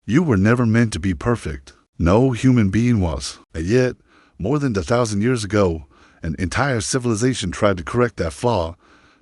You were never meant to be perfect. No human being was. And yet, more than 1,000 years ago, an entire civilization tried to correct that flaw.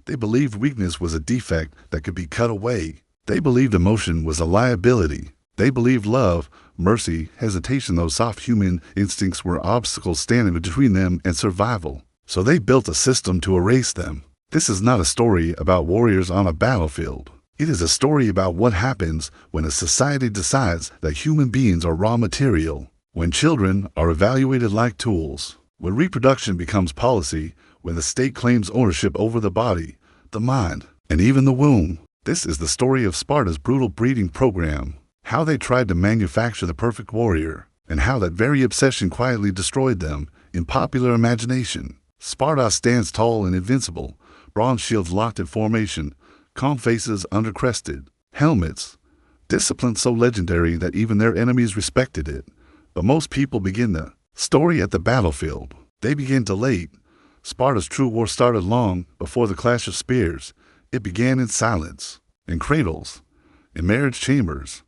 They believed weakness was a defect that could be cut away. They believed emotion was a liability. They believed love, mercy, hesitation, those soft human instincts were obstacles standing between them and survival. So they built a system to erase them. This is not a story about warriors on a battlefield. It is a story about what happens when a society decides that human beings are raw material, when children are evaluated like tools, when reproduction becomes policy, when the state claims ownership over the body, the mind, and even the womb. This is the story of Sparta's brutal breeding program, how they tried to manufacture the perfect warrior, and how that very obsession quietly destroyed them in popular imagination. Sparta stands tall and invincible, bronze shields locked in formation, calm faces undercrested, helmets, discipline so legendary that even their enemies respected it. But most people begin the story at the battlefield. They begin too late. Sparta's true war started long before the clash of spears. It began in silence, in cradles, in marriage chambers,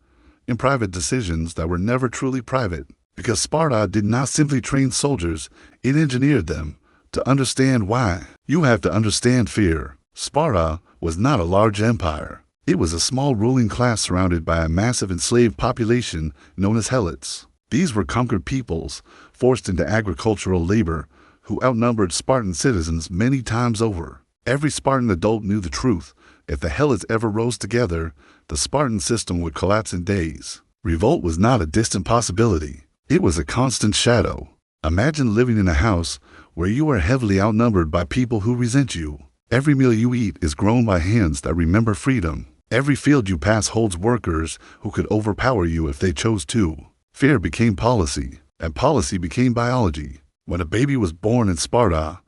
in private decisions that were never truly private. Because Sparta did not simply train soldiers, it engineered them to understand why. You have to understand fear. Sparta was not a large empire. It was a small ruling class surrounded by a massive enslaved population known as helots. These were conquered peoples, forced into agricultural labor, who outnumbered Spartan citizens many times over. Every Spartan adult knew the truth. If the helots ever rose together, the Spartan system would collapse in days. Revolt was not a distant possibility. It was a constant shadow. Imagine living in a house where you are heavily outnumbered by people who resent you. Every meal you eat is grown by hands that remember freedom. Every field you pass holds workers who could overpower you if they chose to. Fear became policy, and policy became biology. When a baby was born in Sparta,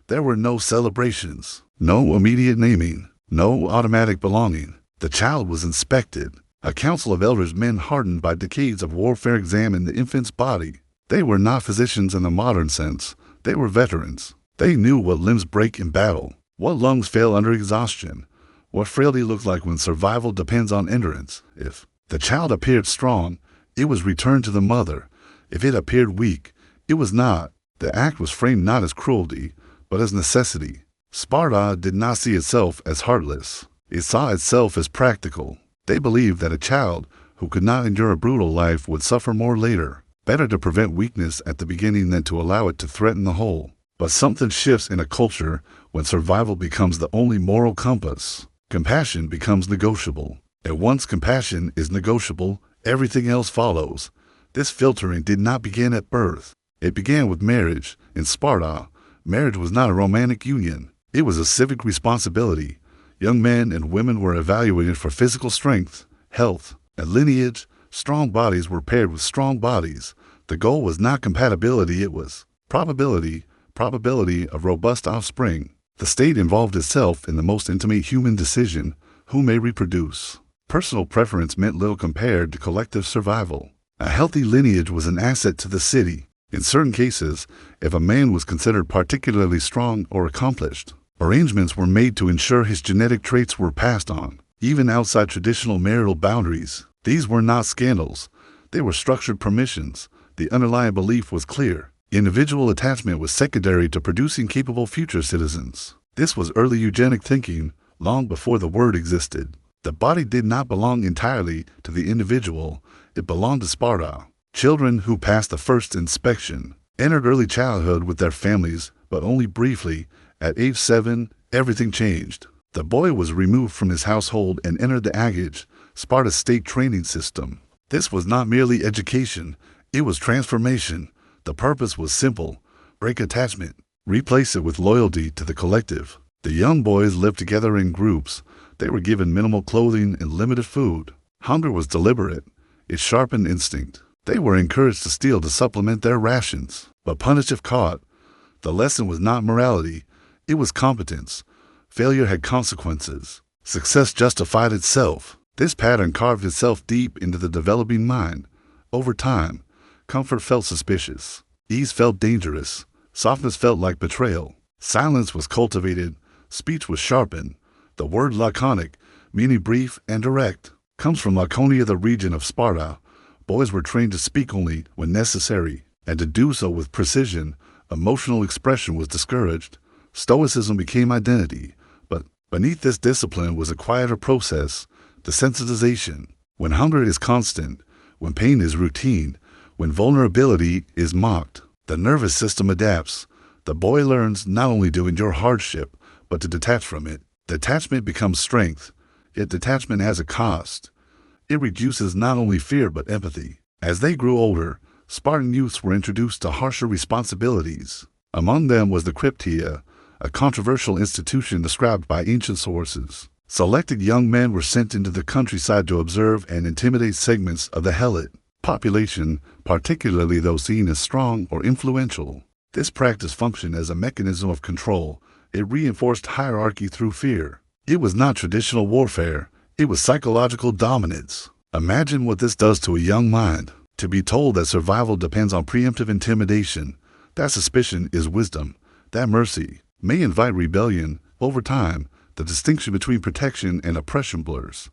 there were no celebrations, no immediate naming, no automatic belonging. The child was inspected. A council of elders, men hardened by decades of warfare, examined the infant's body. They were not physicians in the modern sense. They were veterans. They knew what limbs break in battle, what lungs fail under exhaustion, what frailty looks like when survival depends on endurance. If the child appeared strong, it was returned to the mother. If it appeared weak, it was not. The act was framed not as cruelty, but as necessity. Sparta did not see itself as heartless. It saw itself as practical. They believed that a child who could not endure a brutal life would suffer more later. Better to prevent weakness at the beginning than to allow it to threaten the whole. But something shifts in a culture when survival becomes the only moral compass. Compassion becomes negotiable. And once compassion is negotiable, everything else follows. This filtering did not begin at birth. It began with marriage. In Sparta, marriage was not a romantic union. It was a civic responsibility. Young men and women were evaluated for physical strength, health, and lineage. Strong bodies were paired with strong bodies. The goal was not compatibility, it was probability of robust offspring. The state involved itself in the most intimate human decision, who may reproduce. Personal preference meant little compared to collective survival. A healthy lineage was an asset to the city. In certain cases, if a man was considered particularly strong or accomplished, arrangements were made to ensure his genetic traits were passed on, even outside traditional marital boundaries. These were not scandals. They were structured permissions. The underlying belief was clear. Individual attachment was secondary to producing capable future citizens. This was early eugenic thinking, long before the word existed. The body did not belong entirely to the individual. It belonged to Sparta. Children who passed the first inspection entered early childhood with their families, but only briefly. At age 7, everything changed. The boy was removed from his household and entered the agoge, Sparta's state training system. This was not merely education, it was transformation. The purpose was simple: break attachment, replace it with loyalty to the collective. The young boys lived together in groups. They were given minimal clothing and limited food. Hunger was deliberate. It sharpened instinct. They were encouraged to steal to supplement their rations, but punished if caught. The lesson was not morality, it was competence. Failure had consequences. Success justified itself. This pattern carved itself deep into the developing mind. Over time, comfort felt suspicious. Ease felt dangerous. Softness felt like betrayal. Silence was cultivated. Speech was sharpened. The word laconic, meaning brief and direct, comes from Laconia, the region of Sparta, Boys were trained to speak only when necessary, and to do so with precision. Emotional expression was discouraged. Stoicism became identity, but beneath this discipline was a quieter process, desensitization. When hunger is constant, when pain is routine, when vulnerability is mocked, the nervous system adapts. The boy learns not only to endure hardship, but to detach from it. Detachment becomes strength, yet detachment has a cost. It reduces not only fear but empathy. As they grew older, Spartan youths were introduced to harsher responsibilities. Among them was the Krypteia, a controversial institution described by ancient sources. Selected young men were sent into the countryside to observe and intimidate segments of the helot population, particularly those seen as strong or influential. This practice functioned as a mechanism of control. It reinforced hierarchy through fear. It was not traditional warfare. It was psychological dominance. Imagine what this does to a young mind. To be told that survival depends on preemptive intimidation, that suspicion is wisdom, that mercy may invite rebellion. Over time, the distinction between protection and oppression blurs.